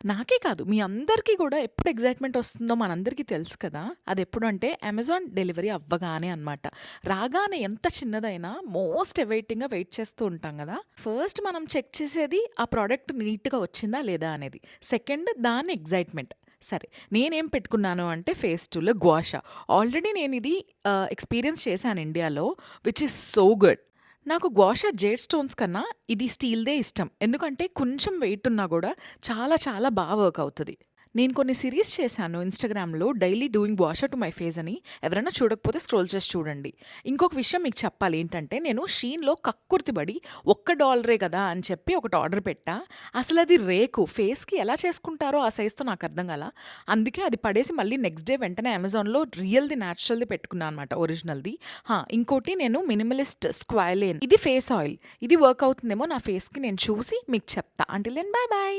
నాకే కాదు, మీ అందరికీ గూడా ఎప్పుడు ఎక్సైట్‌మెంట్ ఒస్తుందో మనందరికీ తెలుసు కదా! అదెప్పుడంటే అమెజాన్ డెలివరీ అవ్వగానే అనమాట. రాగానే ఎంత చిన్నదైనా మోస్ట్ అవైటింగ్‌గా వెయిట్ చేస్తూ ఉంటాం గదా! ఫస్ట్ మనం చెక్ చేసేది ఆ ప్రొడక్ట్ నీట్‌గా వచ్చిందా లేదా అనేది. సెకండ్ దాని ఎక్సైట్‌మెంట్. సరే, నేనేం పెట్టుకున్నాను అంటే ఫేస్ టూల్ గ్వాషా. ఆల్రెడీ నేనిది ఎక్స్‌పీరియన్స్ చేశాను ఇండియాలో, విచ్ ఈస్ సో గుడ్. నాకు గ్వాషా జేడ్ స్టోన్స్ కన్నా ఇది స్టీల్‌దే ఇష్టం. ఎందుకంటే కొంచెం వెయిట్ ఉన్నా గూడా చాలా చాలా వర్క్ అవుతది. నేను కొన్ని సీరీస్ చేశాను ఇన్‌స్టాగ్రామ్‌లో daily doing gua sha to my face అని. ఎవరైనా చూడకపోతే స్క్రోల్ చేసి చూడండి. ఇంకొక విషయం మీకు చెప్పాలి ఏంటంటే, నేను షీన్‌లో కక్కుర్తిబడి $1 కదా అని చెప్పి ఒకటి ఆర్డర్ పెట్టా. అసలది రేకు. ఫేస్‌కి ఎలా చేసుకుంటారో ఆ సైజ్‌తో నాకర్థం కాలా. అందుకే అది పడేసి మళ్ళీ నెక్స్ట్ డే వెంటనే అమెజాన్‌లో రియల్‌ది న్యాచురల్‌ది పెట్టుకున్నా అనమాట, ఒరిజినల్‌ది. ఇంకోటి నేను మినిమలిస్ట్ స్క్వాలిన్ ఇది ఫేస్ ఆయిల్. ఇది వర్క్ అవుతుందేమో నా ఫేస్‌కి నేను చూసి మీకు చెప్తా. Until then bye by.